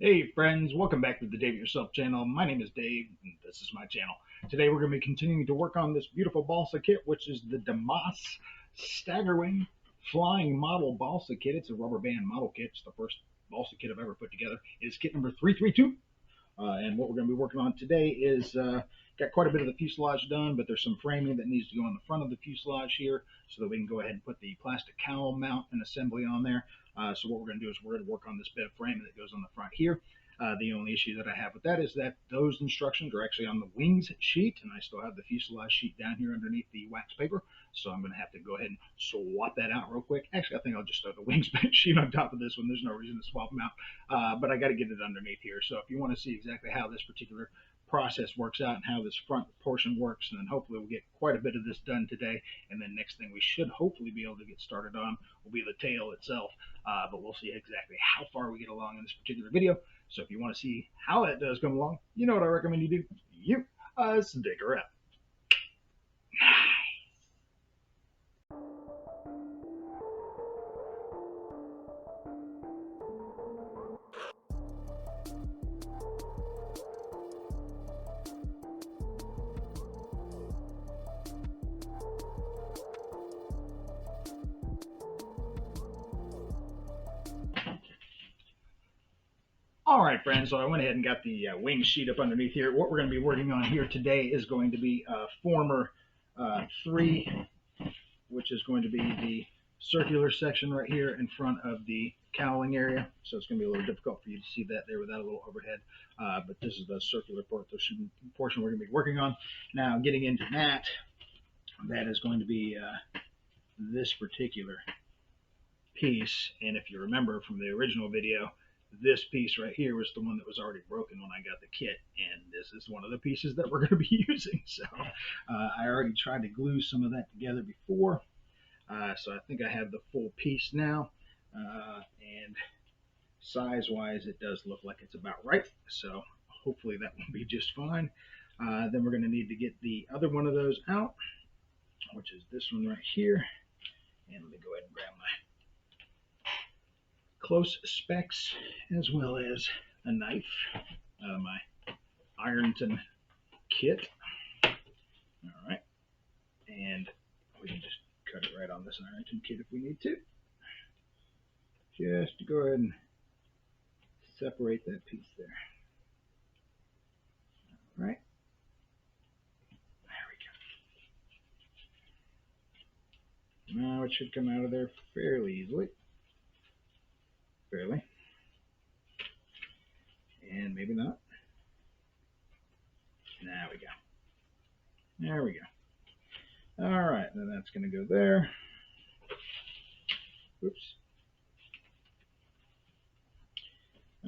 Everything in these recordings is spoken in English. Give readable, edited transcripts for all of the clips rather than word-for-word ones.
Hey friends, welcome back to the Dave It Yourself channel. My name is Dave and this is my channel. Today we're going to be continuing to work on this beautiful balsa kit, which is the Dumas Staggerwing flying model balsa kit. It's a rubber band model kit. It's the first balsa kit I've ever put together. It is kit number 332. And what we're going to be working on today is got quite a bit of the fuselage done, but there's some framing that needs to go on the front of the fuselage here so that we can go ahead and put the plastic cowl mount and assembly on there. So what we're going to do is we're going to work on this bit of framing that goes on the front here. The only issue that I have with that is that those instructions are actually on the wings sheet, and I still have the fuselage sheet down here underneath the wax paper. So I'm going to have to go ahead and swap that out real quick. Actually, I think I'll just throw the wings sheet on top of this one. There's no reason to swap them out, but I got to get it underneath here. So if you want to see exactly how this particular process works out and how this front portion works, and then hopefully we'll get quite a bit of this done today, and then next thing we should hopefully be able to get started on will be the tail itself, but we'll see exactly how far we get along in this particular video. So if you want to see how that does come along, you know what I recommend you do. You stick around. All right, friends, so I went ahead and got the wing sheet up underneath here. What we're going to be working on here today is going to be former 3, which is going to be the circular section right here in front of the cowling area. So it's going to be a little difficult for you to see that there without a little overhead. But this is the circular portion we're going to be working on. Now, getting into that, that is going to be this particular piece. And if you remember from the original video, this piece right here was the one that was already broken when I got the kit, and this is one of the pieces that we're going to be using. So I already tried to glue some of that together before, so I think I have the full piece now, and size wise it does look like it's about right, so hopefully that will be just fine. Then we're going to need to get the other one of those out, which is this one right here, and let me go ahead and grab my close specs as well as a knife out of my Ironton kit. All right, and we can just cut it right on this Ironton kit if we need to, just to go ahead and separate that piece there. All right, there we go. Now it should come out of there fairly easily. Fairly. And maybe not. There we go. There we go. All right, then that's going to go there. Oops.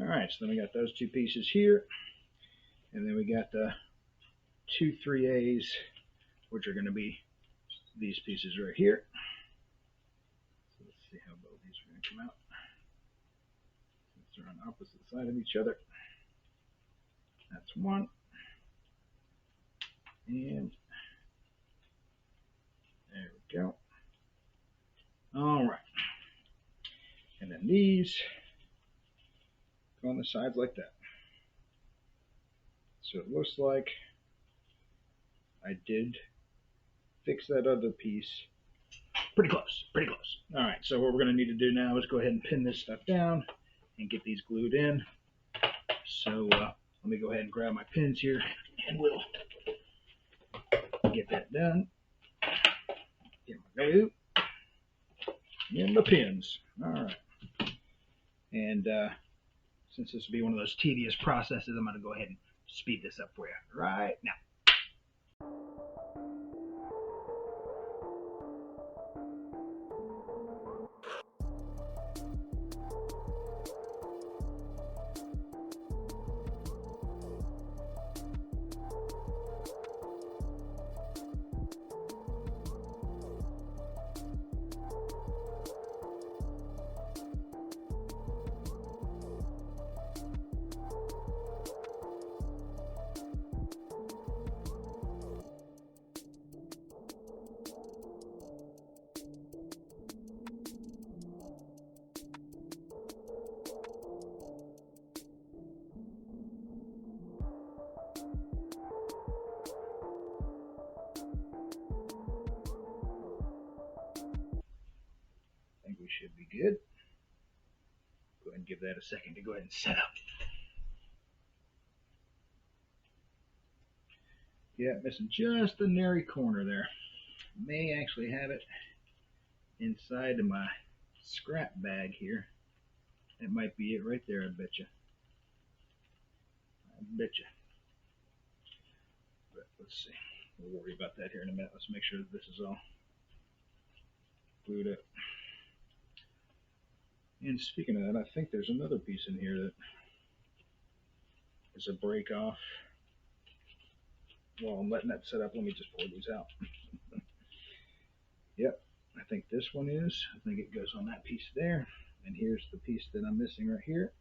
All right, so then we got those two pieces here, and then we got the 2 3/8, which are going to be these pieces right here. So let's see how both these are going to come out. Since they're on opposite side of each other. That's one. And there we go. All right. And then these go on the sides like that. So it looks like I did fix that other piece. Pretty close, pretty close. All right, so what we're going to need to do now is go ahead and pin this stuff down and get these glued in. So let me go ahead and grab my pins here, and we'll get that done. Get my glue and the pins. All right. And since this will be one of those tedious processes, I'm going to go ahead and speed this up for you right now. good. Go ahead and give that a second to go ahead and set up. Yeah, missing just the nary corner there. May actually have it inside of my scrap bag here. That might be it right there, I bet you. I bet you. But let's see. We'll worry about that here in a minute. Let's make sure that this is all glued up. And speaking of that, I think there's another piece in here that is a break off. Well, I'm letting that set up. Let me just pull these out. Yep, I think this one is. I think it goes on that piece there. And here's the piece that I'm missing right here.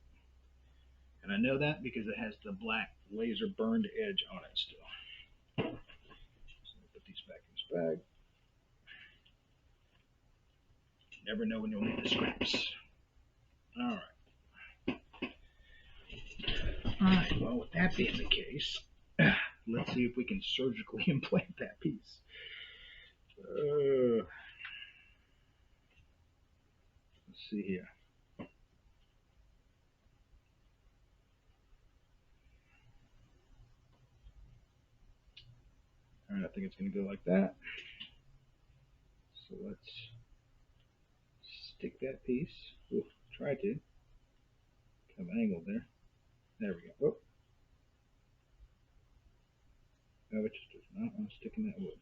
And I know that because it has the black laser burned edge on it still. So I'll put these back in this bag. You never know when you'll need the scraps. All right. All right, well, with that being the case, let's see if we can surgically implant that piece. Let's see here. All right, I think it's going to go like that. So let's stick that piece. Ooh, try to. Kind of angled there. There we go. Oh. No, it just does not want to stick in that wood.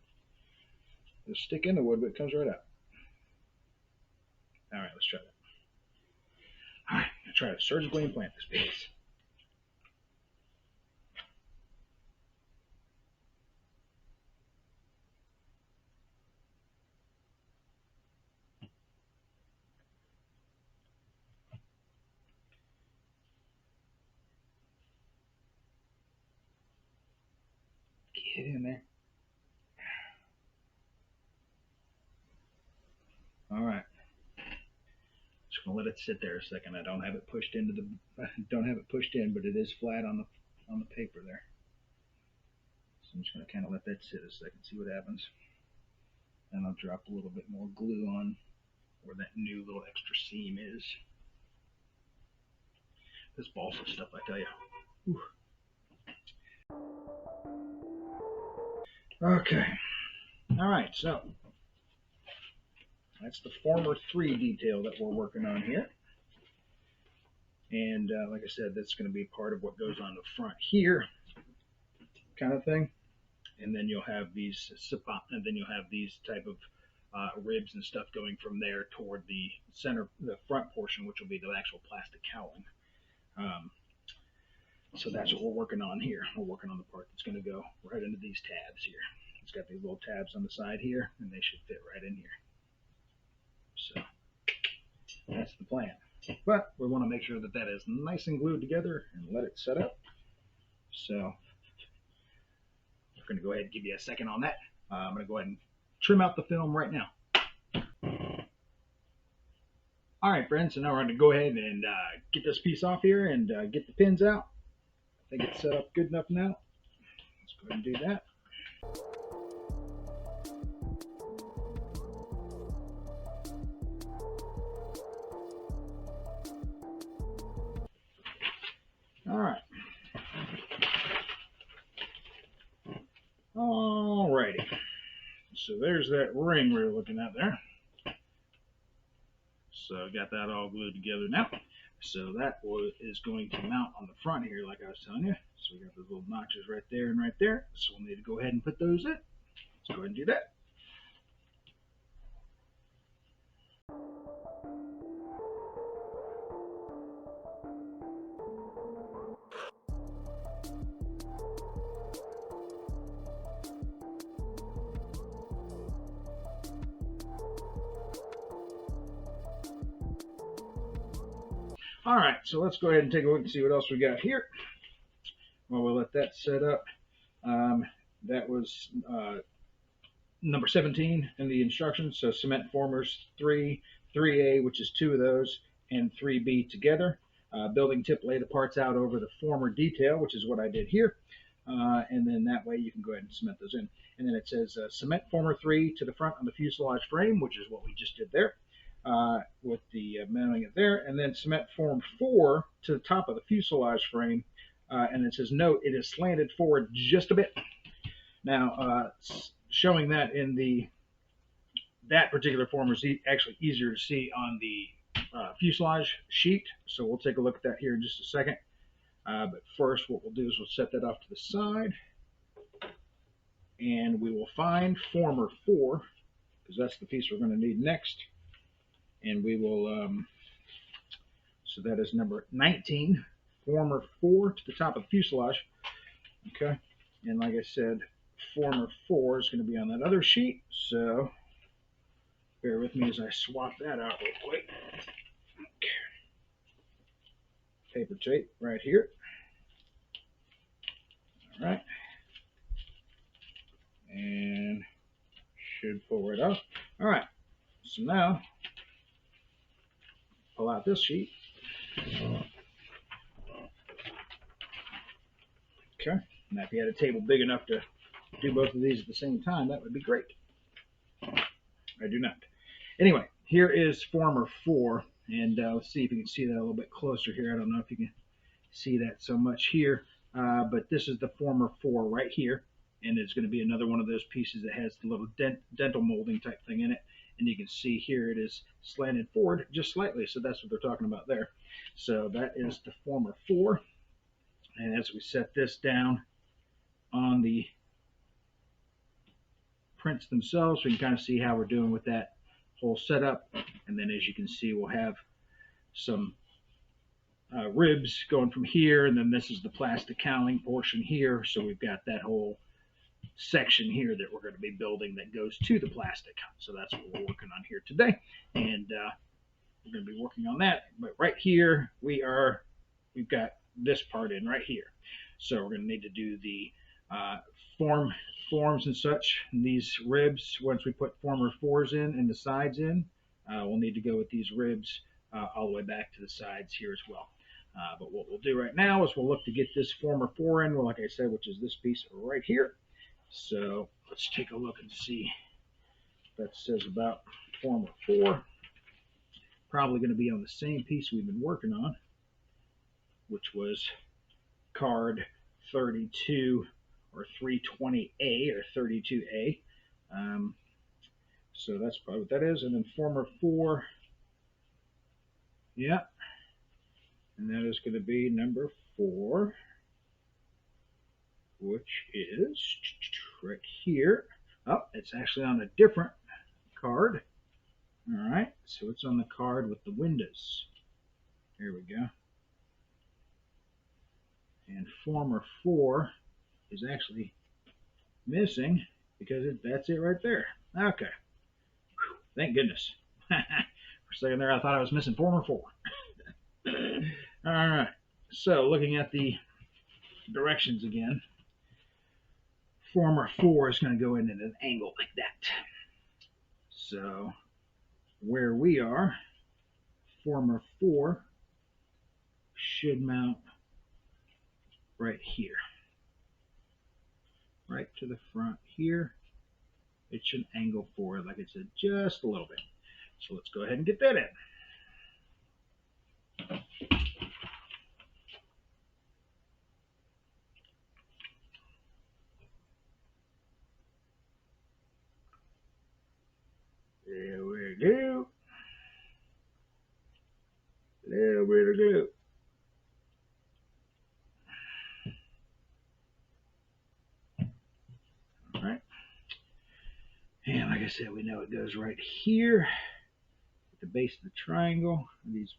It'll stick in the wood, but it comes right out. All right, let's try that. All right, I'm going to try to surgically implant this piece. Get in there. All right. Just gonna let it sit there a second. I don't have it pushed into the. Don't have it pushed in, but it is flat on the paper there. So I'm just gonna kind of let that sit a second, see what happens. And I'll drop a little bit more glue on where that new little extra seam is. This balsa stuff, I tell you. Whew. Okay. All right, so that's the former 3 detail that we're working on here. And like I said, that's going to be part of what goes on the front here, kind of thing. And then you'll have these type of ribs and stuff going from there toward the center, the front portion, which will be the actual plastic cowling. So that's what we're working on here. We're working on the part that's going to go right into these tabs here. It's got these little tabs on the side here, and they should fit right in here. So that's the plan. But we want to make sure that that is nice and glued together and let it set up. So we're going to go ahead and give you a second on that. I'm going to go ahead and trim out the film right now. All right, friends, so now we're going to go ahead and get this piece off here and get the pins out. I think it's set up good enough now. Let's go ahead and do that. All right. Alrighty. So there's that ring we were looking at there. So got that all glued together now. So that is going to mount on the front here, like I was telling you. So we got those little notches right there and right there. So we'll need to go ahead and put those in. Let's go ahead and do that. All right, so let's go ahead and take a look and see what else we got here. Well, we'll let that set up. That was number 17 in the instructions. So cement formers 3, 3A, which is 2 of those, and 3B together. Building tip, lay the parts out over the former detail, which is what I did here. And then that way you can go ahead and cement those in. And then it says cement former 3 to the front of the fuselage frame, which is what we just did there. with the mounting it there, and then cement form 4 to the top of the fuselage frame. And it says, note, it is slanted forward just a bit. Now, showing that in that particular form is actually easier to see on the fuselage sheet. So we'll take a look at that here in just a second. But first, what we'll do is we'll set that off to the side, and we will find former 4, because that's the piece we're going to need next. And we will, so that is number 19, former 4 to the top of the fuselage. Okay, and like I said, former 4 is going to be on that other sheet, so bear with me as I swap that out real quick. Okay. Paper tape right here. All right, and should pull right off. All right, so now pull out this sheet. Okay, now if you had a table big enough to do both of these at the same time, that would be great. I do not. Anyway, here is former 4, and let's see if you can see that a little bit closer here. I don't know if you can see that so much here, but this is the former 4 right here, and it's going to be another one of those pieces that has the little dental molding type thing in it, and you can see here it is slanted forward just slightly, so that's what they're talking about there. So that is the former 4, and as we set this down on the prints themselves, we can kind of see how we're doing with that whole setup. And then as you can see, we'll have some ribs going from here, and then this is the plastic cowling portion here. So we've got that whole section here that we're going to be building that goes to the plastic. So that's what we're working on here today, and we're going to be working on that. But right here we've got this part in right here. So we're going to need to do the forms and such. And these ribs, once we put former 4s in and the sides in, we'll need to go with these ribs all the way back to the sides here as well. But what we'll do right now is we'll look to get this former 4 in, well, like I said, which is this piece right here. So let's take a look and see what that says about former 4. Probably going to be on the same piece we've been working on, which was card 32 or 320A or 32A. So that's probably what that is. And then former 4, yeah, and that is going to be number 4, which is right here. Oh, it's actually on a different card. All right, so it's on the card with the windows. Here we go. And former 4 is actually missing because that's it right there. Okay. Whew, thank goodness. For a second there, I thought I was missing former 4. All right. So looking at the directions again, former 4 is going to go in at an angle like that. So where we are, former 4 should mount right here, right to the front here. It should angle forward, like I said, just a little bit. So let's go ahead and get that in. There we go. Little bit of glue. All right. And like I said, we know it goes right here at the base of the triangle, these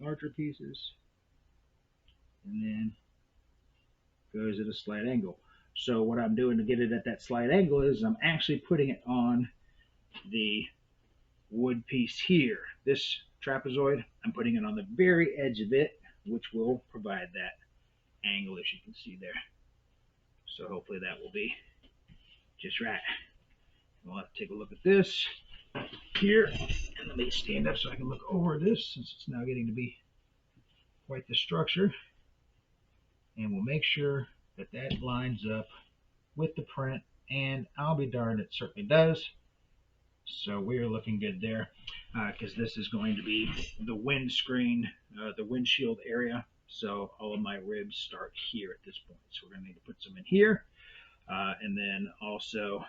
larger pieces, and then goes at a slight angle. So what I'm doing to get it at that slight angle is I'm actually putting it on the wood piece here. This trapezoid, I'm putting it on the very edge of it, which will provide that angle, as you can see there. So hopefully that will be just right. We'll have to take a look at this here, and let me stand up so I can look over this, since it's now getting to be quite the structure. And we'll make sure that that lines up with the print, and I'll be darned, it certainly does. So we're looking good there because this is going to be the windscreen, the windshield area. So all of my ribs start here at this point. So we're going to need to put some in here. And then also,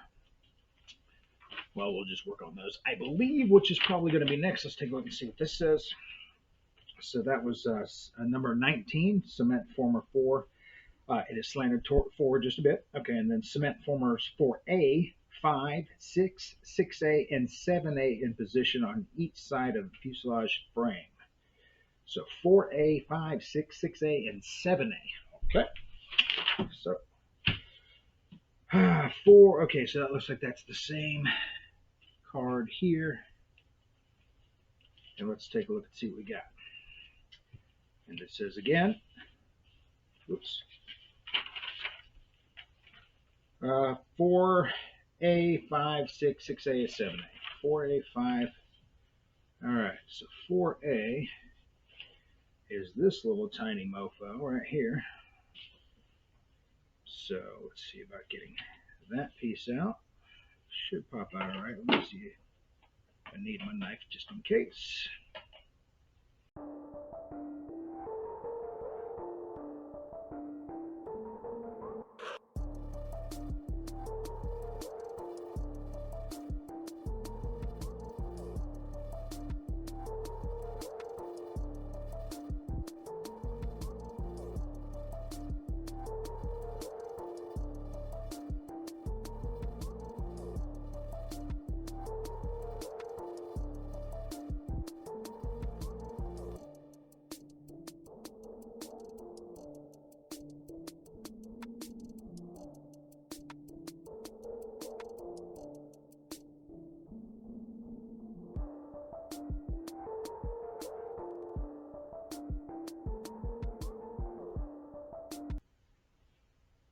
well, we'll just work on those. I believe, which is probably going to be next. Let's take a look and see what this says. So that was number 19, cement former 4. It is slanted forward just a bit. Okay, and then cement formers 4A, 5, 6, 6A, and 7A in position on each side of the fuselage frame. So 4A, 5, 6, 6A, and 7A. Okay, so 4. Okay, so that looks like that's the same card here. And let's take a look and see what we got. And it says again, oops, 4A, 5, 6, 6A, 7A. 4A, 5. All right, so 4A is this little tiny mofo right here. So let's see about getting that piece out. Should pop out all right. Let me see. I need my knife just in case.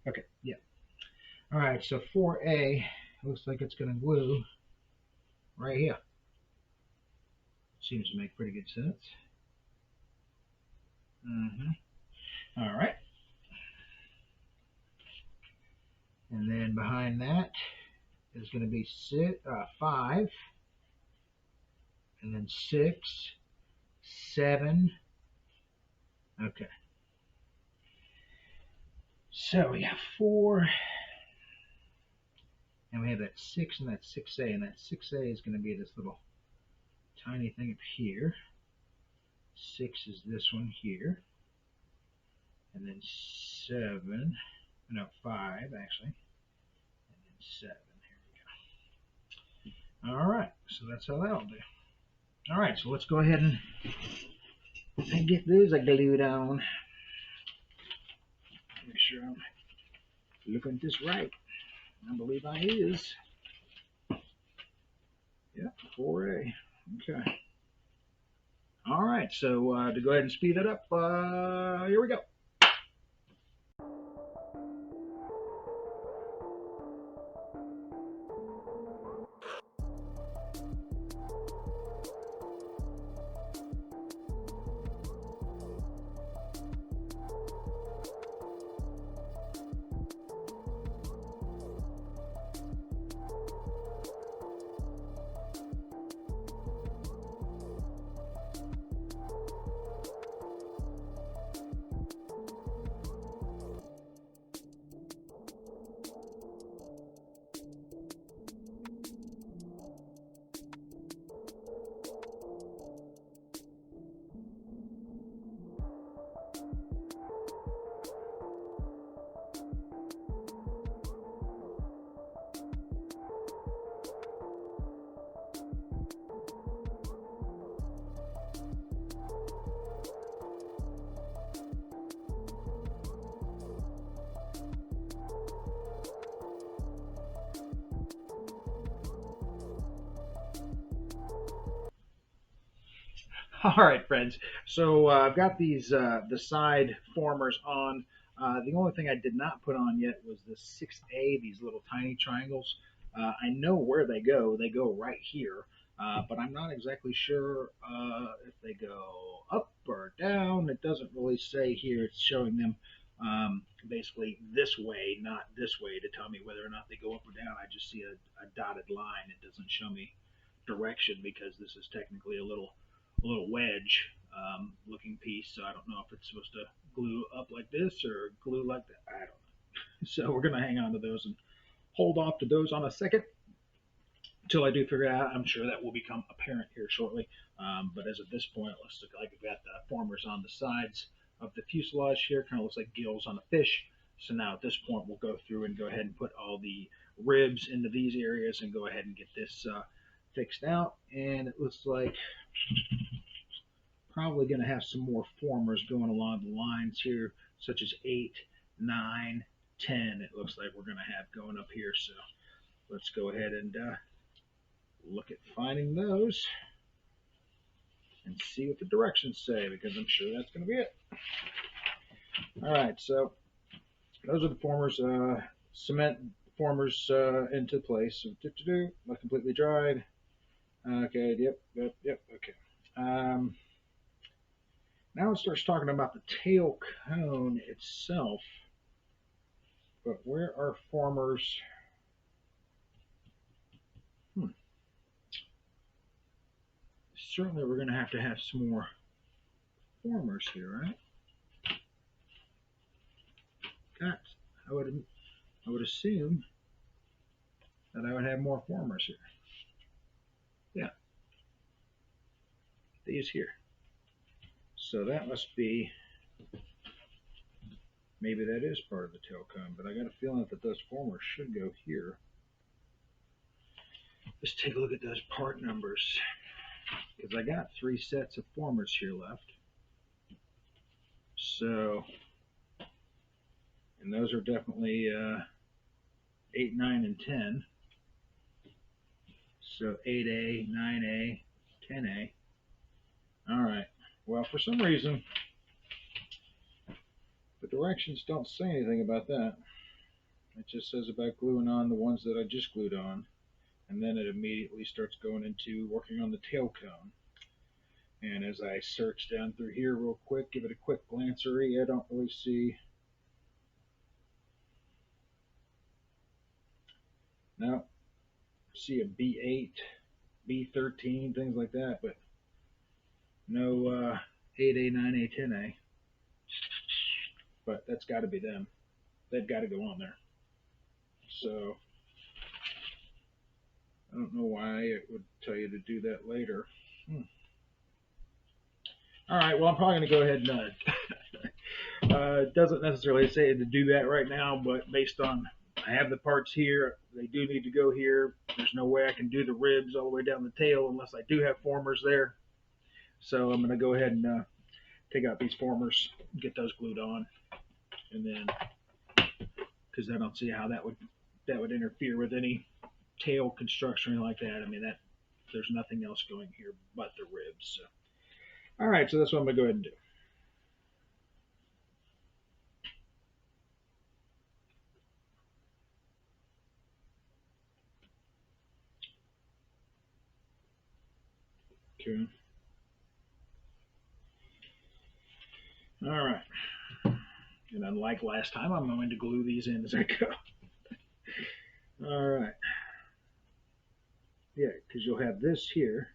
Okay, yeah. All right, so 4A looks like it's going to glue right here. Seems to make pretty good sense. All right. And then behind that is going to be 5, and then 6, 7. Okay. So we have 4, and we have that 6 and that 6A, and that 6A is going to be this little tiny thing up here. 6 is this one here, and then 7, no, 5 actually, and then 7. Here we go. All right, so that's how that'll do. All right, so let's go ahead and get those glued on. Make sure I'm looking at this right. I believe I is. Yeah, 4A. Okay. All right, so to go ahead and speed it up, here we go. All right, friends. So I've got these the side formers on. The only thing I did not put on yet was the 6A, these little tiny triangles. I know where they go. They go right here, but I'm not exactly sure if they go up or down. It doesn't really say here. It's showing them basically this way, not this way, to tell me whether or not they go up or down. I just see a dotted line. It doesn't show me direction because this is technically a little wedge looking piece. So I don't know if it's supposed to glue up like this or glue like that. I don't know. So we're gonna hang on to those and hold off to those on a second until I do figure it out. I'm sure that will become apparent here shortly. But as of this point, it looks like we've got the formers on the sides of the fuselage here. Kind of looks like gills on a fish. So now at this point, we'll go through and go ahead and put all the ribs into these areas and go ahead and get this fixed out. And it looks like probably going to have some more formers going along the lines here, such as 8, 9, 10. It looks like we're going to have going up here. So let's go ahead and look at finding those and see what the directions say, because I'm sure that's going to be it. All right, so those are the formers. Cement formers into place. So, not completely dried. Okay, yep, okay. Now it starts talking about the tail cone itself, but where are formers? Certainly we're going to have some more formers here, right? God, I would assume that I would have more formers here. Yeah, these here. So that must be, maybe that is part of the tail cone, but I got a feeling that those formers should go here. Let's take a look at those part numbers, because I got 3 sets of formers here left. So, and those are definitely 8, 9, and 10. So 8A, 9A, 10A. All right. Well, for some reason, the directions don't say anything about that. It just says about gluing on the ones that I just glued on. And then it immediately starts going into working on the tail cone. And as I search down through here real quick, give it a quick glancery, I don't really see. No, see a B8, B13, things like that, but no 8A, 9A, 10A. But that's got to be them. They've got to go on there. So I don't know why it would tell you to do that later. All right, well, I'm probably going to go ahead and it doesn't necessarily say to do that right now, but based on I have the parts here, they do need to go here. There's no way I can do the ribs all the way down the tail unless I do have formers there. So I'm going to go ahead and take out these formers, get those glued on, and then because I don't see how that would interfere with any tail construction like that. I mean, that there's nothing else going here but the ribs. So. All right, so that's what I'm going to go ahead and do. Okay. All right. And unlike last time, I'm going to glue these in as I go. All right. Yeah, because you'll have this here.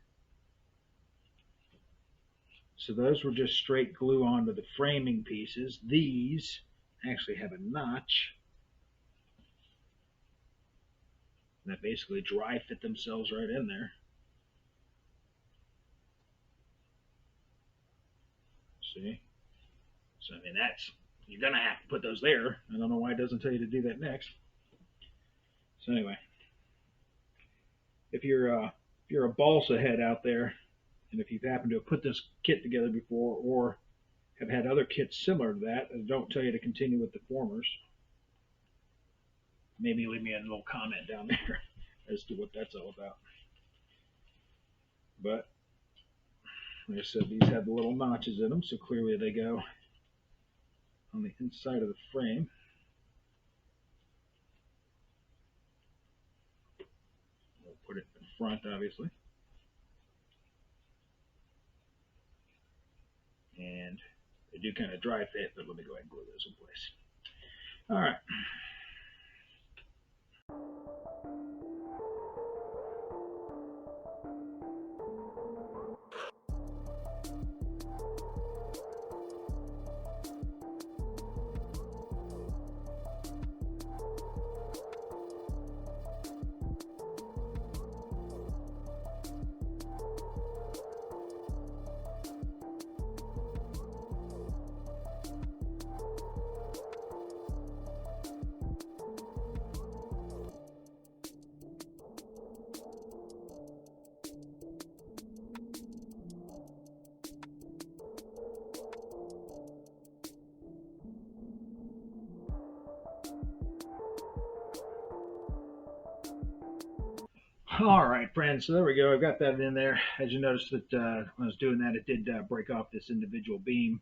So those were just straight glue onto the framing pieces. These actually have a notch that basically dry fit themselves right in there. See? So, I mean, you're going to have to put those there. I don't know why it doesn't tell you to do that next. So anyway, if you're a balsa head out there, and if you've happened to have put this kit together before or have had other kits similar to that don't tell you to continue with the formers, maybe leave me a little comment down there as to what that's all about. But like I said, these have the little notches in them, so clearly they go on the inside of the frame. We'll put it in front, obviously. And they do kind of dry fit, but let me go ahead and glue those in place. All right. All right, friends. So there we go. I've got that in there. As you noticed that when I was doing that, it did break off this individual beam,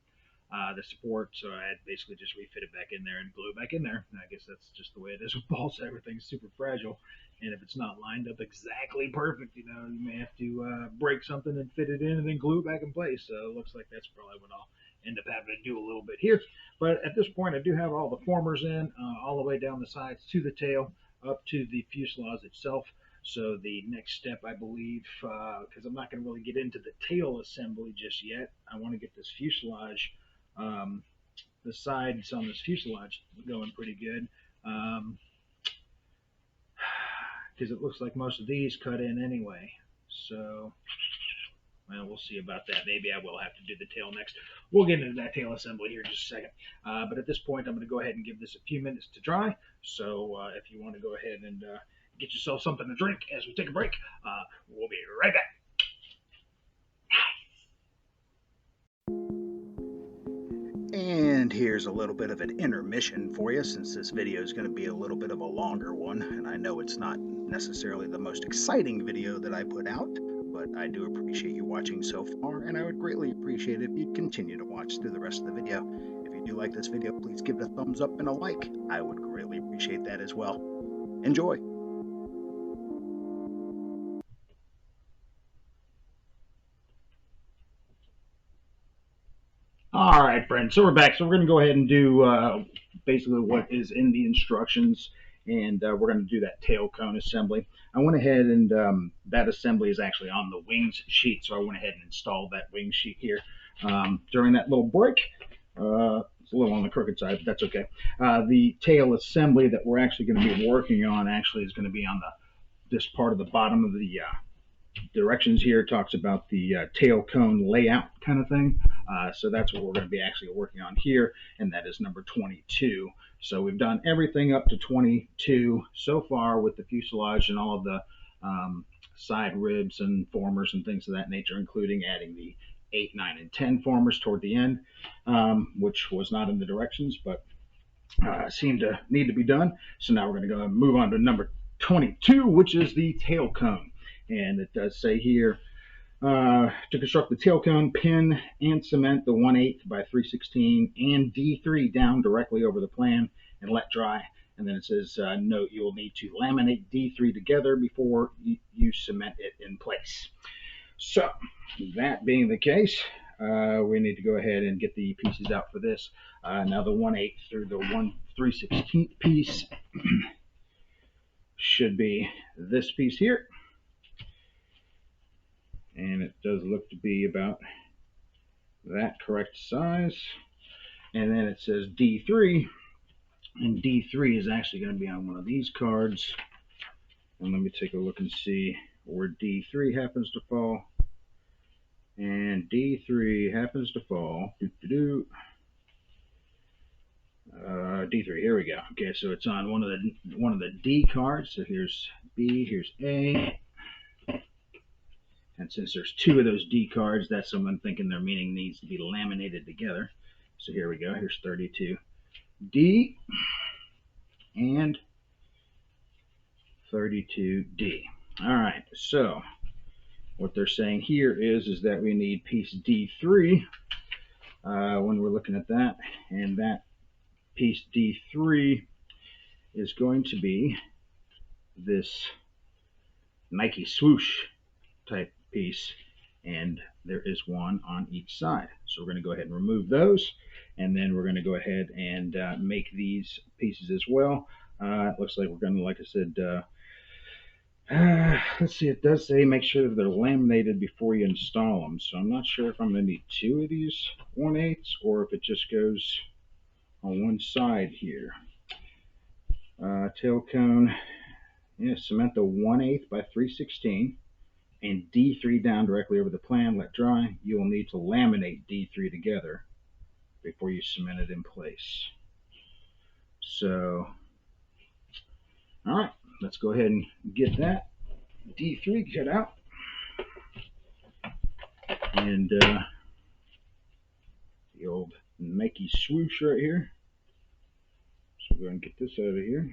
the support. So I had basically just refit it back in there and glue it back in there. And I guess that's just the way it is with balsa. Everything's super fragile, and if it's not lined up exactly perfect, you know, you may have to break something and fit it in and then glue it back in place. So it looks like that's probably what I'll end up having to do a little bit here. But at this point, I do have all the formers in, all the way down the sides to the tail, up to the fuselage itself. So the next step, I believe, because I'm not going to really get into the tail assembly just yet, I want to get this fuselage, um, the sides on this fuselage going pretty good, because it looks like most of these cut in anyway. So, well, we'll see about that. Maybe I will have to do the tail next. We'll get into that tail assembly here in just a second. But at this point, I'm going to go ahead and give this a few minutes to dry. So if you want to go ahead and get yourself something to drink as we take a break, we'll be right back. And here's a little bit of an intermission for you, since this video is going to be a little bit of a longer one, and I know it's not necessarily the most exciting video that I put out, but I do appreciate you watching so far, and I would greatly appreciate it if you'd continue to watch through the rest of the video. If you do like this video, please give it a thumbs up and a like. I would greatly appreciate that as well. Enjoy! All right, friends. So we're back. So we're going to go ahead and do basically what is in the instructions, and we're going to do that tail cone assembly. I went ahead and that assembly is actually on the wings sheet, so I went ahead and installed that wing sheet here during that little break. It's a little on the crooked side, but that's okay. The tail assembly that we're actually going to be working on actually is going to be on this part of the bottom of the directions here. It talks about the tail cone layout kind of thing. So that's what we're going to be actually working on here, and that is number 22. So we've done everything up to 22 so far with the fuselage and all of the side ribs and formers and things of that nature, including adding the 8, 9, and 10 formers toward the end, which was not in the directions, but seemed to need to be done. So now we're going to go and move on to number 22, which is the tail cone. And it does say here, to construct the tail cone, pin and cement the 1/8 by 3/16 and D3 down directly over the plan and let dry. And then it says, note you will need to laminate D3 together before you cement it in place. So, that being the case, we need to go ahead and get the pieces out for this. Now the 1/8 through the 3/16 piece should be this piece here. And it does look to be about that correct size. And then it says D3, and D3 is actually going to be on one of these cards. And let me take a look and see where D3 happens to fall. And D3 happens to fall. D3, here we go. Okay, so it's on one of the D cards. So here's B, here's A. And since there's 2 of those D cards, that's what I'm thinking their meaning needs to be laminated together. So here we go. Here's 32D and 32D. All right. So what they're saying here is that we need piece D3 when we're looking at that, and that piece D3 is going to be this Nike swoosh type piece, and there is one on each side. So we're going to go ahead and remove those, and then we're going to go ahead and make these pieces as well. It looks like we're going to, like I said, let's see, it does say make sure that they're laminated before you install them. So I'm not sure if I'm going to need 2 of these 1/8 or if it just goes on one side here. Tail cone, yeah, cement the 1/8 by 3/16 and D3 down directly over the plan, let dry. You will need to laminate D3 together before you cement it in place. So, all right, let's go ahead and get that D3 cut out. And the old Nike swoosh right here. So we're going to get this out of here.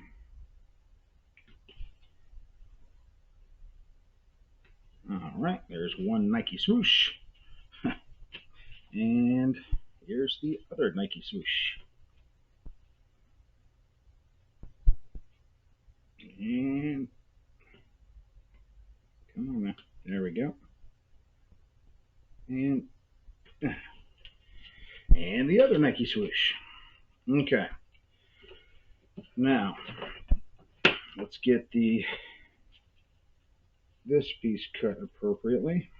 All right, there's one Nike swoosh. And here's the other Nike swoosh. And come on now. There we go. And the other Nike swoosh. Okay. Now let's get this piece cut appropriately.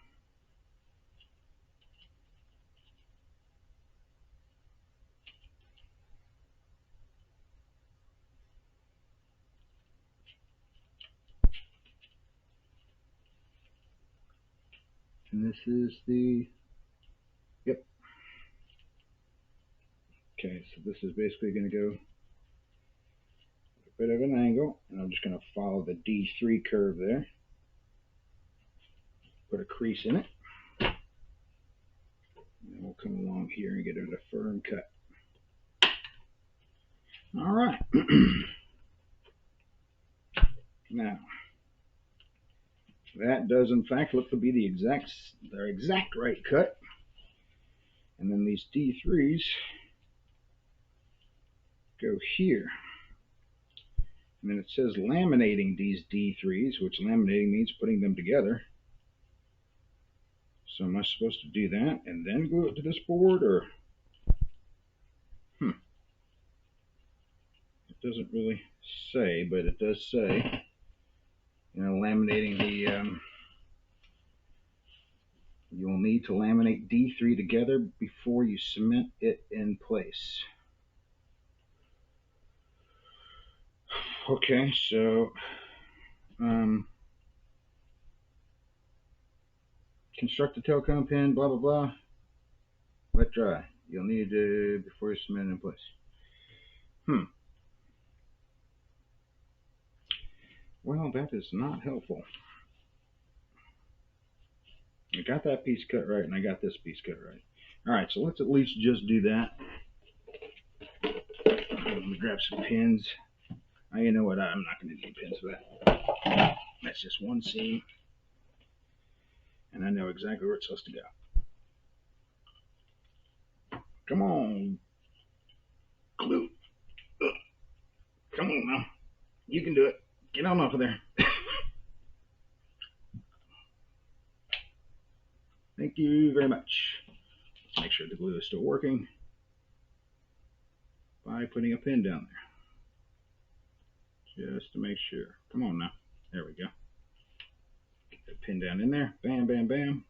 And this is yep. Okay, so this is basically going to go a bit of an angle, and I'm just going to follow the D3 curve there. Put a crease in it. And we'll come along here and get it a firm cut. All right. Now, that does in fact look to be the exact right cut. And then these D3s go here. And then it says laminating these D3s, which laminating means putting them together. So am I supposed to do that and then glue it to this board, or? It doesn't really say, but it does say, you know, laminating the, you'll need to laminate D3 together before you cement it in place. Okay, so construct the tail cone pin, blah, blah, blah. Wet dry. You'll need to before you cement it in place. Well, that is not helpful. I got that piece cut right, and I got this piece cut right. All right, so let's at least just do that. I'm gonna grab some pins. Oh, you know what? I'm not gonna need pins for that. That's just one seam, and I know exactly where it's supposed to go. Come on, glue. Come on now, you can do it. Get on off of there. Thank you very much. Let's make sure the glue is still working by putting a pin down there. Just to make sure. Come on now. There we go. Get that pin down in there. Bam, bam, bam.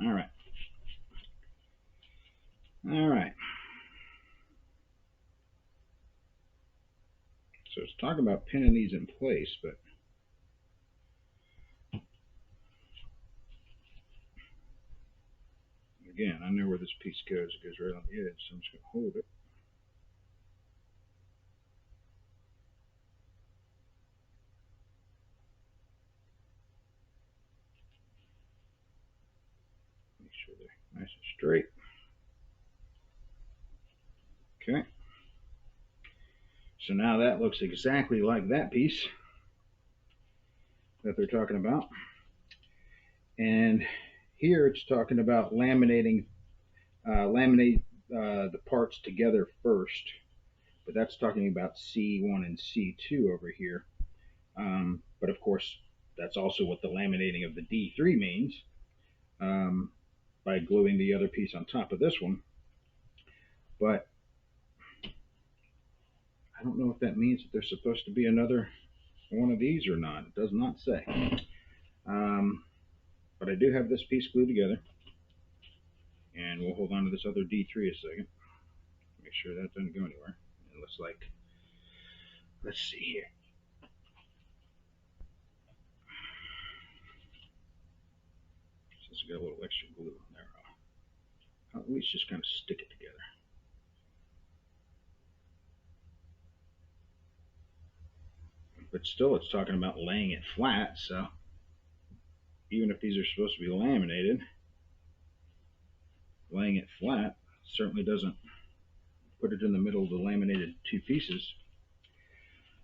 All right. All right. So it's talking about pinning these in place, but again, I know where this piece goes. It goes right on the edge, so I'm just going to hold it. Make sure they're nice and straight. Okay. So now that looks exactly like that piece that they're talking about. And here it's talking about laminate the parts together first. But that's talking about C1 and C2 over here. But of course, that's also what the laminating of the D3 means, by gluing the other piece on top of this one. But I don't know if that means that there's supposed to be another one of these or not. It does not say. But I do have this piece glued together. And we'll hold on to this other D3 a second. Make sure that doesn't go anywhere. It looks like, let's see here. Since we got a little extra glue on there, I'll at least just kind of stick it together. But still, it's talking about laying it flat, so even if these are supposed to be laminated, laying it flat certainly doesn't put it in the middle of the laminated two pieces.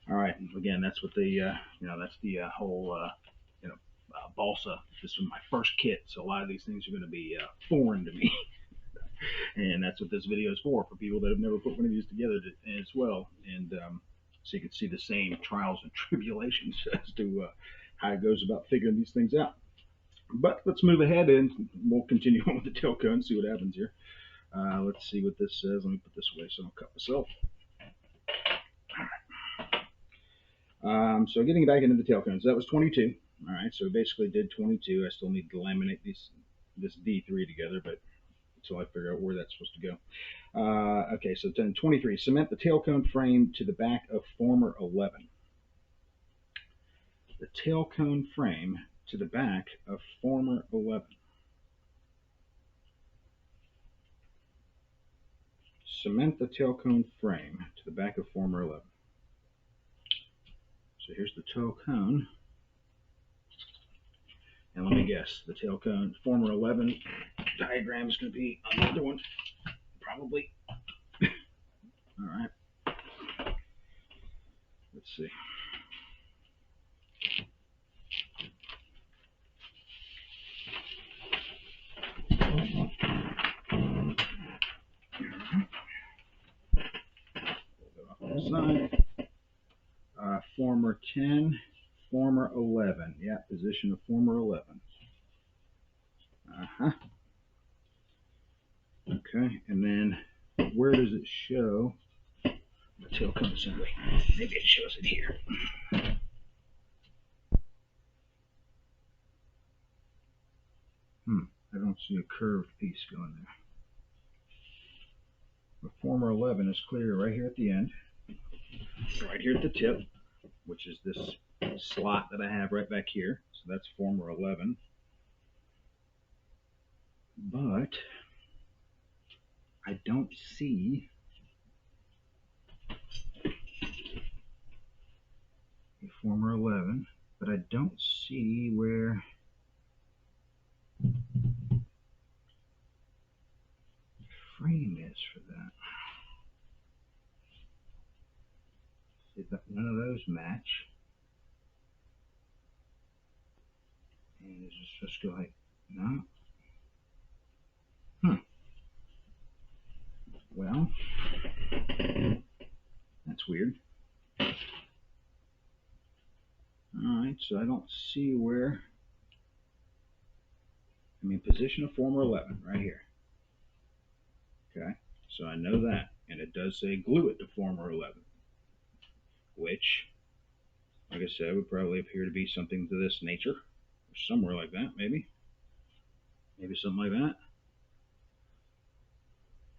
All right, again, that's what the, that's the whole, Balsa. This was my first kit, so a lot of these things are going to be foreign to me. And that's what this video is for people that have never put one of these together as well. And so you can see the same trials and tribulations as to how it goes about figuring these things out. But let's move ahead and we'll continue on with the tail cone and see what happens here. Let's see what this says. Let me put this away so I don't cut myself. So getting back into the tail cones, that was 22. All right, so we basically did 22. I still need to laminate this D3 together, but until I figure out where that's supposed to go. Okay, so then 23. Cement the tail cone frame to the back of former 11. The tail cone frame to the back of former 11. Cement the tail cone frame to the back of former 11. So here's the tail cone. And let me guess, the tail cone former 11 diagram is going to be on the other one, probably. All right. Let's see. Side. Former 10, former 11. Yeah, position of former 11. Uh-huh. Okay, and then where does it show the tail cone assembly? Maybe it shows it here. I don't see a curved piece going there. The former 11 is clear right here at the end, right here at the tip, which is this slot that I have right back here. So that's former 11. But I don't see a former 11, but I don't see where the frame is for that. See, none of those match. And is it supposed to go like, no? Well, that's weird. Alright, so I don't see where. I mean, position of former 11, right here. Okay, so I know that. And it does say glue it to former 11. Which, like I said, would probably appear to be something to this nature. Or somewhere like that, maybe. Maybe something like that.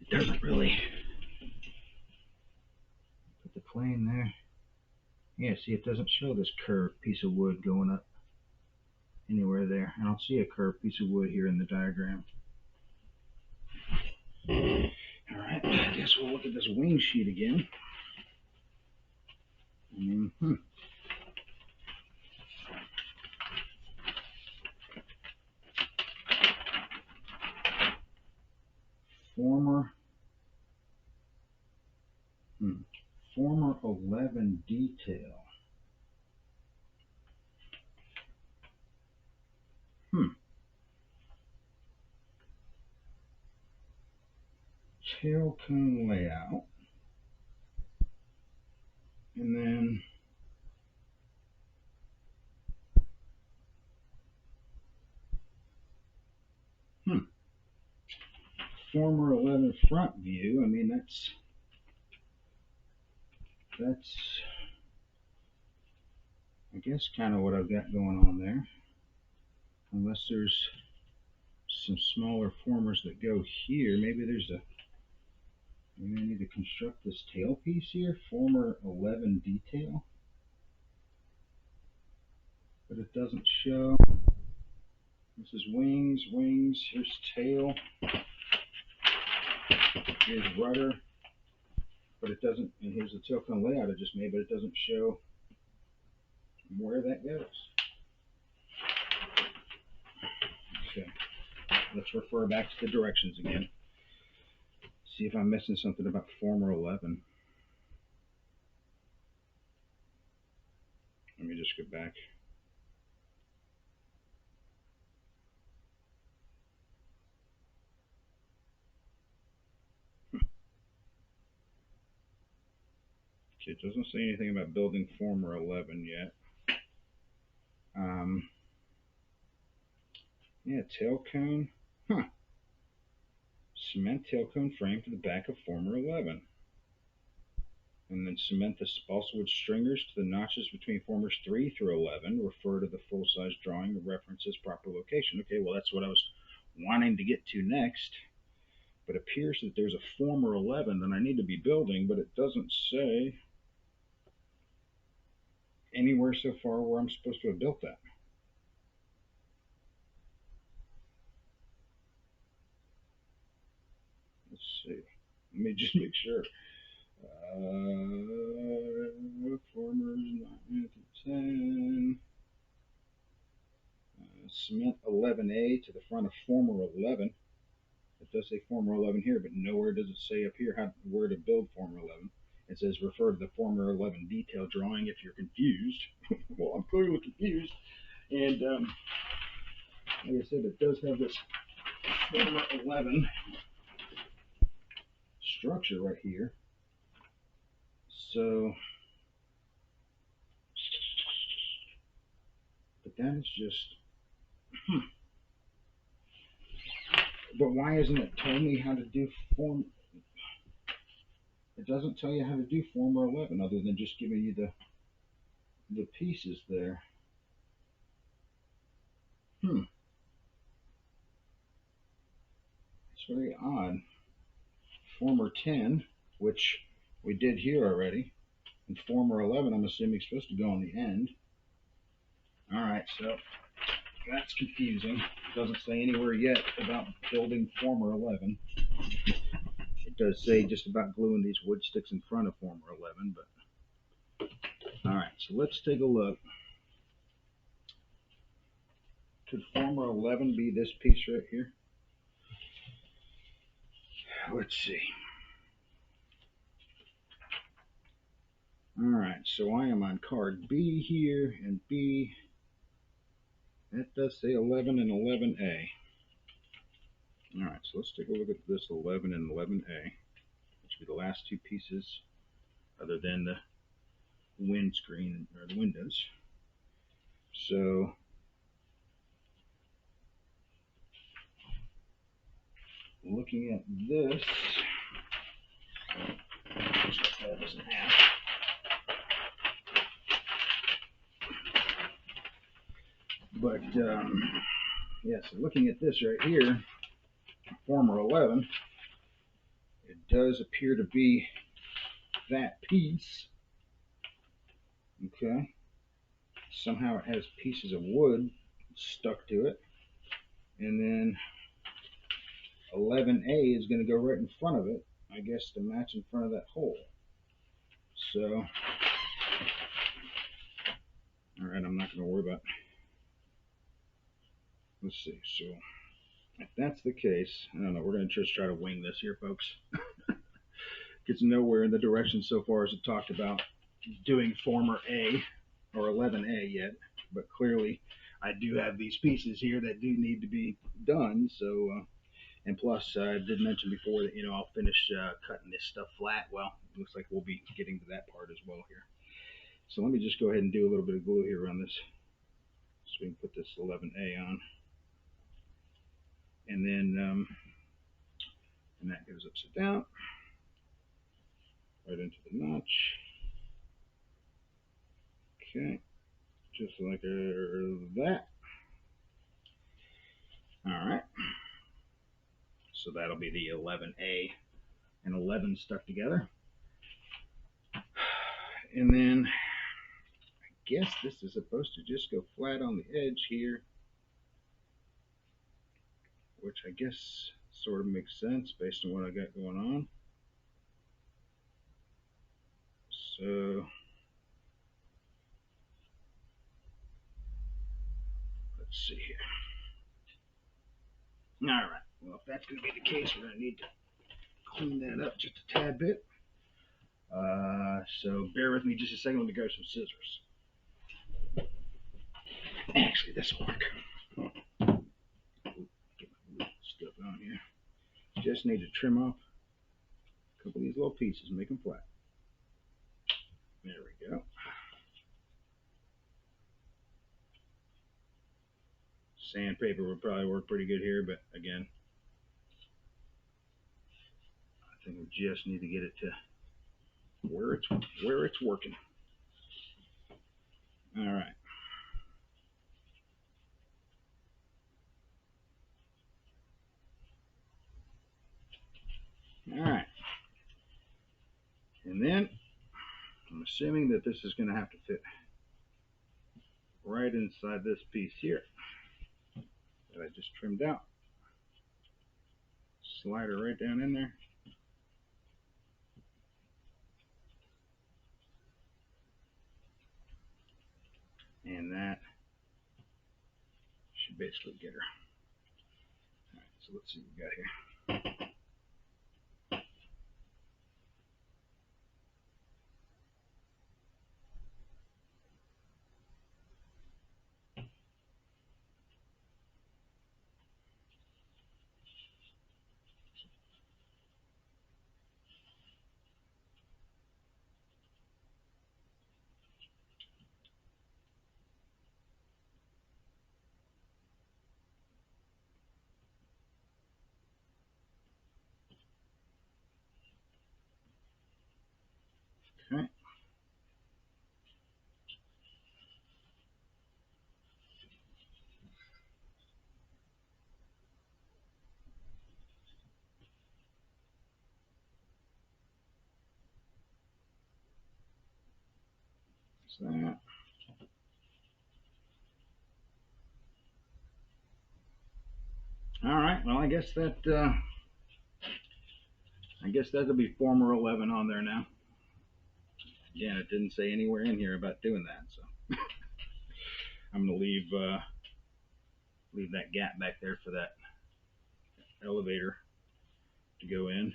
It doesn't really. Put the plane there. Yeah, see, it doesn't show this curved piece of wood going up anywhere there. I don't see a curved piece of wood here in the diagram. Alright, I guess we'll look at this wing sheet again. Former 11 detail. Tail cone layout. And then former 11 front view. I mean, that's I guess kind of what I've got going on there. Unless there's some smaller formers that go here. Maybe I need to construct this tail piece here. Former 11 detail. But it doesn't show. This is wings, here's tail. Here's rudder. But it doesn't, and here's the tail cone layout I just made, but it doesn't show where that goes. Okay, let's refer back to the directions again. See if I'm missing something about former 11. Let me just go back. Okay, it doesn't say anything about building former 11 yet. Yeah, tail cone. Huh. Cement tail cone frame for the back of former 11. And then cement the balsa wood stringers to the notches between formers 3 through 11. Refer to the full-size drawing that references proper location. Okay, well, that's what I was wanting to get to next. But it appears that there's a former 11 that I need to be building, but it doesn't say anywhere so far where I'm supposed to have built that. Let's see. Let me just make sure. Formers 9 to 10. Cement 11A to the front of former 11. It does say former 11 here, but nowhere does it say up here where to build former 11. It says refer to the former 11 detail drawing if you're confused. Well, I'm clearly confused. And like I said, it does have this former 11 structure right here. So, but that is just, But why isn't it telling me how to do form? It doesn't tell you how to do former 11 other than just giving you the pieces there. It's very odd. Former 10, which we did here already, and former 11, I'm assuming is supposed to go on the end. All right, so that's confusing. It doesn't say anywhere yet about building former 11. It does say just about gluing these wood sticks in front of former 11, but all right, so let's take a look. Could former 11 be this piece right here? Let's see. All right, so I am on card B here, and B, that does say 11 and 11A. All right, so let's take a look at this 11 and 11A, which will be the last two pieces other than the windscreen or the windows. So looking at this, let's cut this in half. But yeah, so looking at this right here, former 11, it does appear to be that piece. Okay. Somehow it has pieces of wood stuck to it. And then 11A is going to go right in front of it, I guess, to match in front of that hole. So, all right, I'm not going to worry about it. Let's see. So, if that's the case, I don't know. We're going to just try to wing this here, folks. Gets nowhere in the direction so far as it talked about doing former A or 11A yet, but clearly I do have these pieces here that do need to be done. So, and plus, I did mention before that, I'll finish cutting this stuff flat. Well, it looks like we'll be getting to that part as well here. So let me just go ahead and do a little bit of glue here on this so we can put this 11A on. And then, and that goes upside down, right into the notch. Okay, just like that. All right. So that'll be the 11A and 11 stuck together. And then I guess this is supposed to just go flat on the edge here, which I guess sort of makes sense based on what I got going on. So let's see here. All right. Well, if that's going to be the case, we're going to need to clean that up just a tad bit. So bear with me just a second. Let me grab some scissors. Actually, this will work. Get my stuff on here. Just need to trim off a couple of these little pieces and make them flat. Sandpaper would probably work pretty good here, but again, I think we just need to get it to where it's working. All right. All right. And then I'm assuming that this is going to have to fit right inside this piece here that I just trimmed out. Slide her right down in there. And that should basically get her. All right, so let's see what we got here. Okay. So that. All right. Well, I guess that'll be former 11 on there now. Again, it didn't say anywhere in here about doing that, so I'm gonna leave that gap back there for that elevator to go in.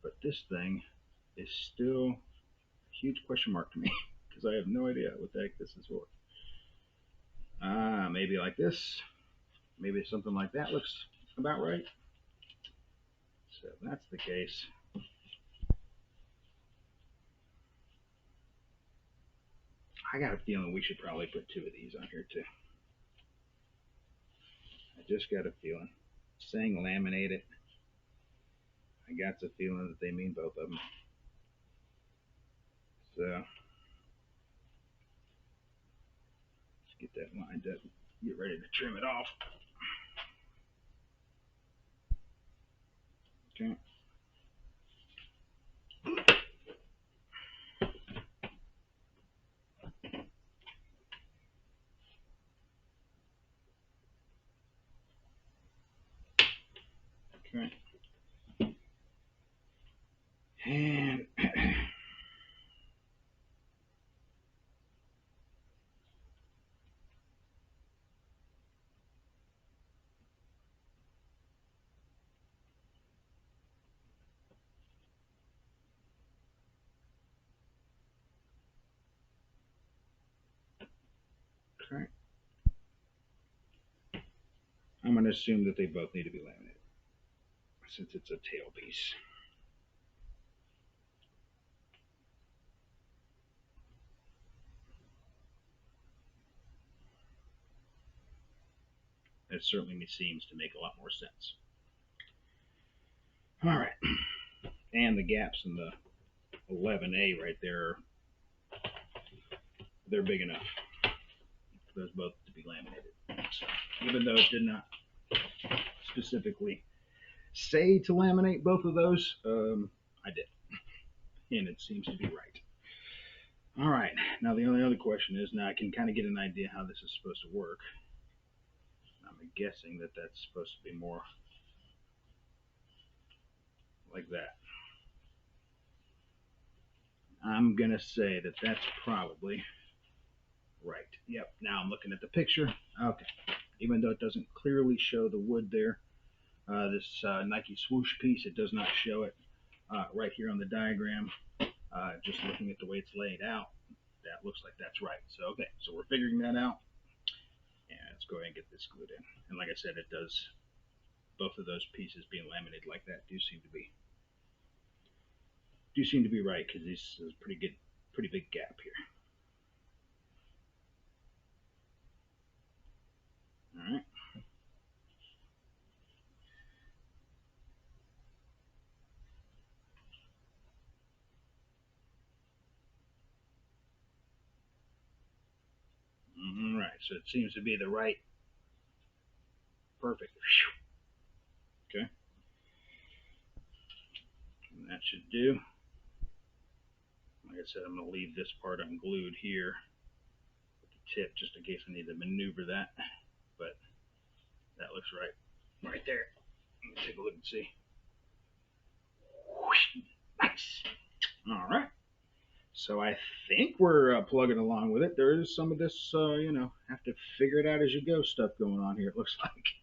But this thing is still a huge question mark to me because I have no idea what the heck this is for. Maybe like this. Maybe something like that looks about right. So if that's the case, I got a feeling we should probably put two of these on here too. I just got a feeling. Saying laminate it, I got the feeling that they mean both of them. So let's get that lined up. Get ready to trim it off. Okay. Okay. And okay. I'm going to assume that they both need to be laminated since it's a tail piece. It certainly seems to make a lot more sense. All right. And the gaps in the 11A right there, they're big enough for those both to be laminated. So even though it did not specifically say to laminate both of those, I did. And it seems to be right. All right. Now the only other question is, now I can kind of get an idea how this is supposed to work. I'm guessing that that's supposed to be more like that. I'm going to say that that's probably right. Yep. Now I'm looking at the picture. Okay. Even though it doesn't clearly show the wood there, this Nike swoosh piece, it does not show it right here on the diagram. Just looking at the way it's laid out, that looks like that's right. So, okay. So we're figuring that out. And let's go ahead and get this glued in. And like I said, it does, both of those pieces being laminated like that do seem to be right, because this is a pretty big gap here. All right. All right. So it seems to be the right. Perfect. Okay. And that should do. Like I said, I'm going to leave this part unglued here with the tip just in case I need to maneuver that. But that looks right. Right there. Let me take a look and see. Nice. All right. So I think we're plugging along with it. There is some of this, have to figure it out as you go stuff going on here, it looks like.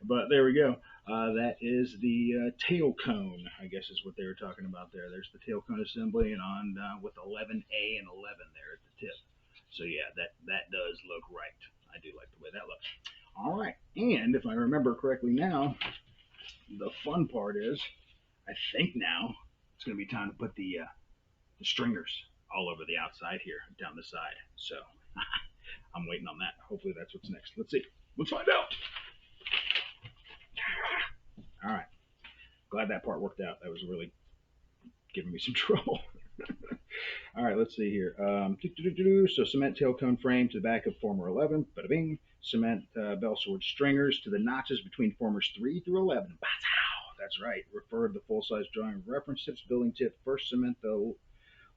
But there we go. That is the tail cone, I guess is what they were talking about there. There's the tail cone assembly, and on with 11A and 11 there at the tip. So yeah, that does look right. I do like the way that looks. All right, and if I remember correctly now, the fun part is, I think now it's going to be time to put the stringers all over the outside here, down the side. So I'm waiting on that. Hopefully that's what's next. Let's see. Let's find out. All right. Glad that part worked out. That was really giving me some trouble. All right, let's see here. So cement tail cone frame to the back of former 11. Bada bing. Cement bell sword stringers to the notches between formers 3 through 11. That's right. Refer to the full size drawing of reference tips, building tip. First cement the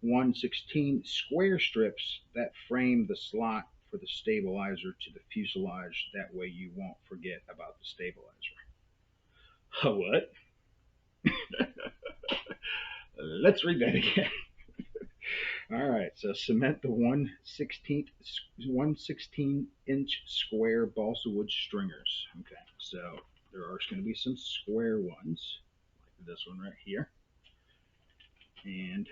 1/16 square strips that frame the slot for the stabilizer to the fuselage. That way you won't forget about the stabilizer. What? Let's read that again. All right, so cement the 1/16 inch square balsa wood stringers. Okay, so there are going to be some square ones, like this one right here. And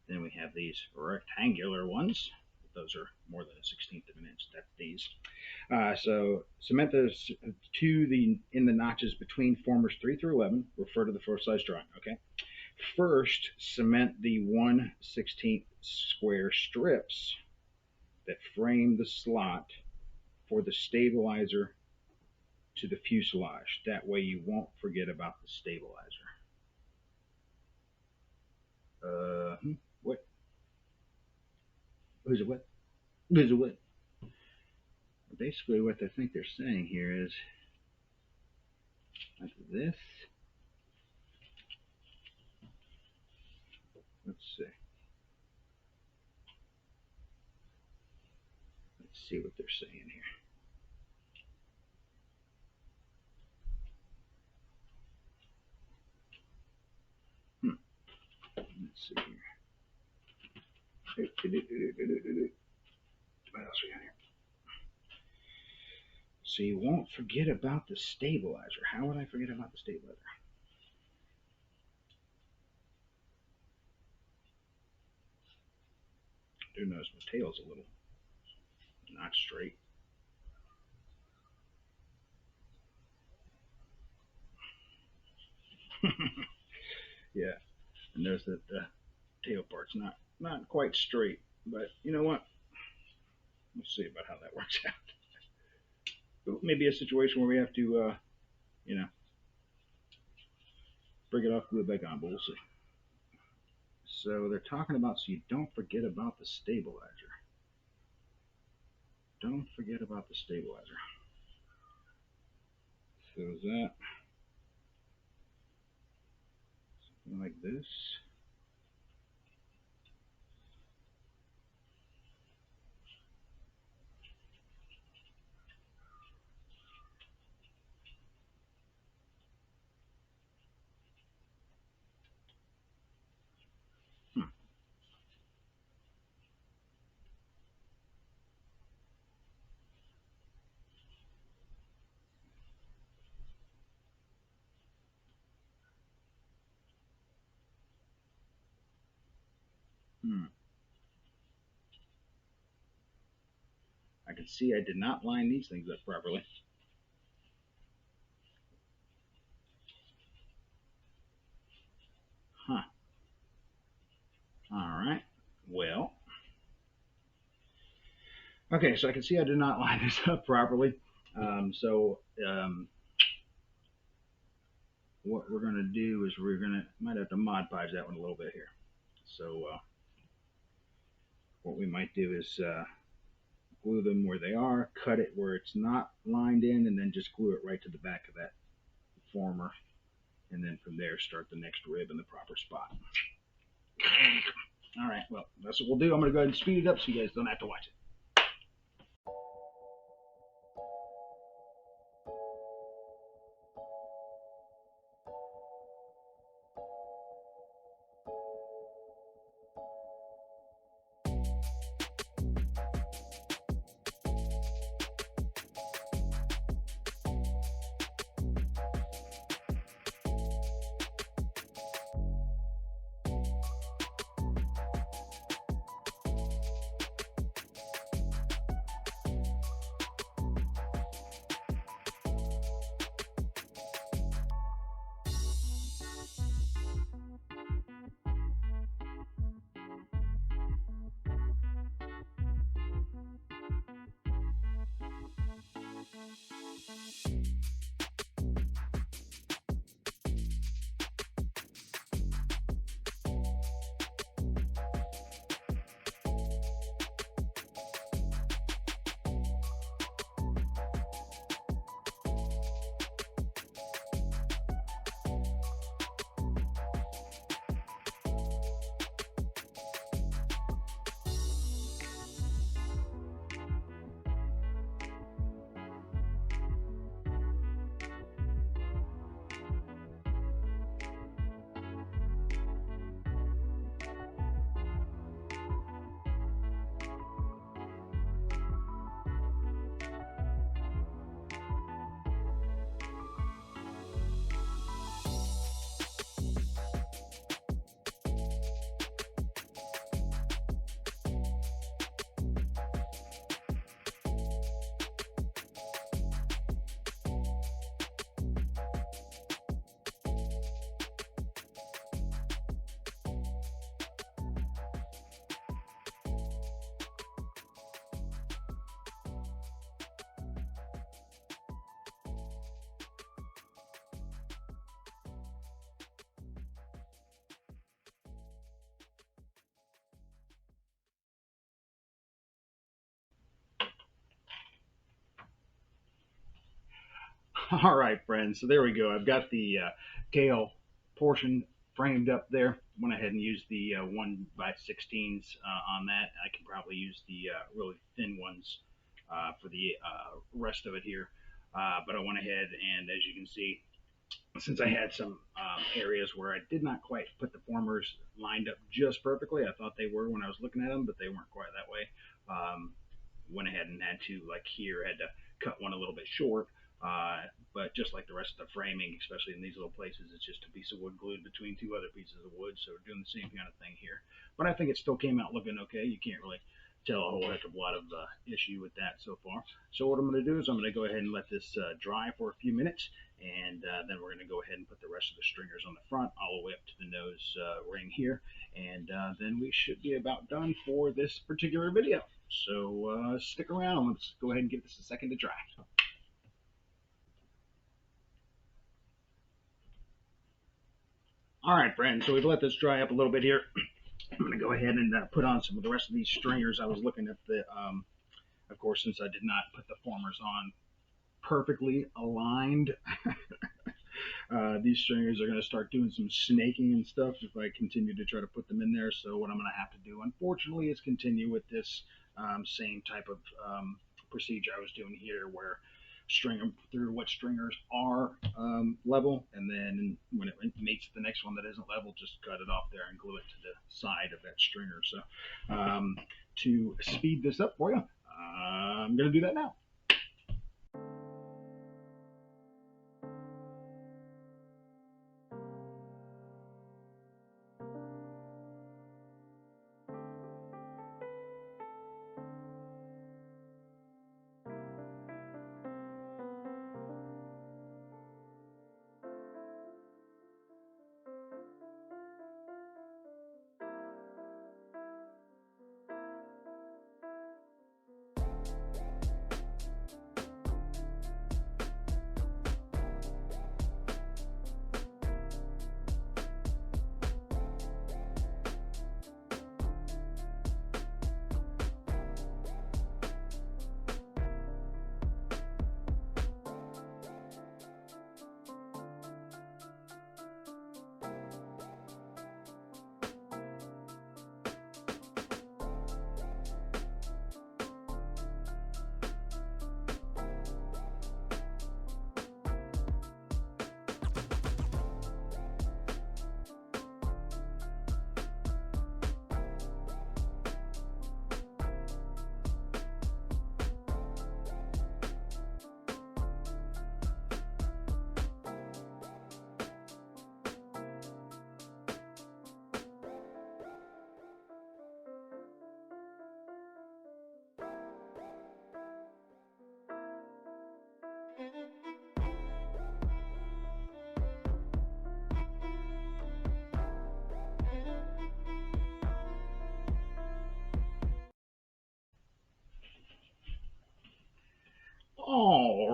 then we have these rectangular ones. Those are more than a 16th of an inch. That's these. So cement those to the in the notches between formers 3 through 11. Refer to the first size drawing. Okay. First, cement the 1/16 square strips that frame the slot for the stabilizer to the fuselage. That way you won't forget about the stabilizer. What? Who's it what? Who's it what? Basically, what I think they're saying here is like this. Let's see. Let's see what they're saying here. Let's see here. What else we got here? So you won't forget about the stabilizer. How would I forget about the stabilizer? I do notice my tail's a little not straight. Yeah, and there's that the tail part's not quite straight. But you know what? We'll see about how that works out. Maybe a situation where we have to, you know, break it off, glue it back on. But we'll see. So they're talking about so you don't forget about the stabilizer. Don't forget about the stabilizer. So is that something like this? Hmm. Hmm. I can see I did not line these things up properly. Huh. All right. Well, Okay, so I can see I did not line this up properly. So what we're going to do is we're going to might have to Mod Podge that one a little bit here. So what we might do is glue them where they are, cut it where it's not lined in, and then just glue it right to the back of that former. And then from there, start the next rib in the proper spot. All right, well, that's what we'll do. I'm going to go ahead and speed it up so you guys don't have to watch it. All right, friends. So there we go. I've got the tail portion framed up there. Went ahead and used the 1x16s on that. I can probably use the really thin ones for the rest of it here. But I went ahead and, as you can see, since I had some areas where I did not quite put the formers lined up just perfectly, I thought they were when I was looking at them, but they weren't quite that way. Went ahead and had to, like here, had to cut one a little bit short. But just like the rest of the framing, especially in these little places, it's just a piece of wood glued between two other pieces of wood. So we're doing the same kind of thing here. But I think it still came out looking okay. You can't really tell a whole heck of a lot of issue with that so far. So what I'm going to do is I'm going to go ahead and let this dry for a few minutes, and then we're going to go ahead and put the rest of the stringers on the front all the way up to the nose ring here, and then we should be about done for this particular video. So stick around. Let's go ahead and give this a second to dry. All right, friends, so we've let this dry up a little bit here. I'm going to go ahead and put on some of the rest of these stringers. I was looking at the, of course, since I did not put the formers on perfectly aligned, these stringers are going to start doing some snaking and stuff if I continue to try to put them in there. So what I'm going to have to do, unfortunately, is continue with this same type of procedure I was doing here, where string them through what stringers are level, and then when it meets the next one that isn't level, just cut it off there and glue it to the side of that stringer. So to speed this up for you, I'm going to do that now.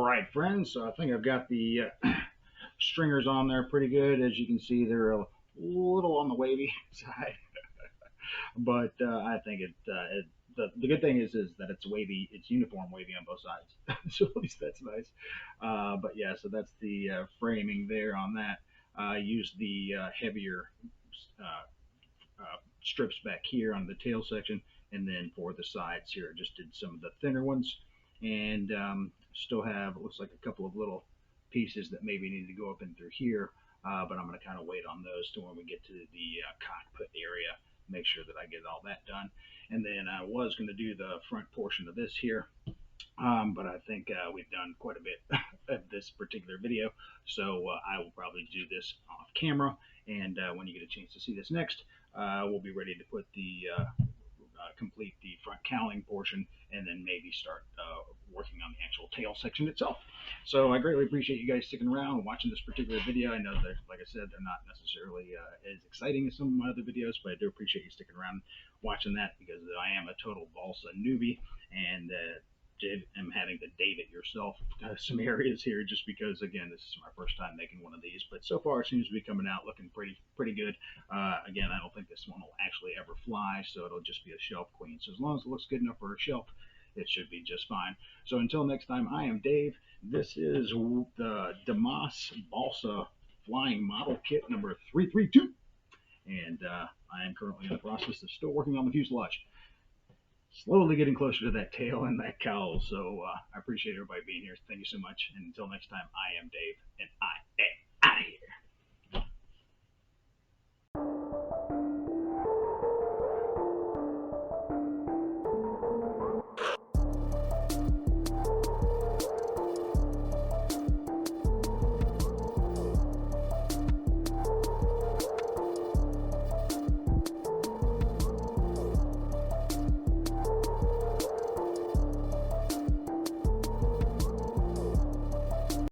right, friends, so I think I've got the stringers on there pretty good. As you can see, they're a little on the wavy side, but I think the good thing is that it's wavy, it's uniform wavy on both sides, so at least that's nice. But yeah, so that's the framing there on that. I used the heavier uh, strips back here on the tail section, and then for the sides here, I just did some of the thinner ones, and still have, it looks like a couple of little pieces that maybe need to go up in through here, but I'm going to kind of wait on those to when we get to the cockpit area, make sure that I get all that done. And then I was going to do the front portion of this here, but I think we've done quite a bit of this particular video, so I will probably do this off camera. And when you get a chance to see this next, we'll be ready to put the complete the front cowling portion, and then maybe start working on the actual tail section itself. So I greatly appreciate you guys sticking around and watching this particular video. I know that, like I said, they're not necessarily as exciting as some of my other videos, but I do appreciate you sticking around watching that, because I am a total Balsa newbie, and am having to date it yourself some areas here, just because, again, this is my first time making one of these, but so far it seems to be coming out looking pretty good. Again, I don't think this one will actually ever fly, so it'll just be a shelf queen. So as long as it looks good enough for a shelf, it should be just fine. So until next time, I am Dave. This is the Dumas Balsa flying model kit number 332, and I am currently in the process of still working on the fuselage, slowly getting closer to that tail and that cowl. So I appreciate everybody being here. Thank you so much. And until next time, I am Dave. And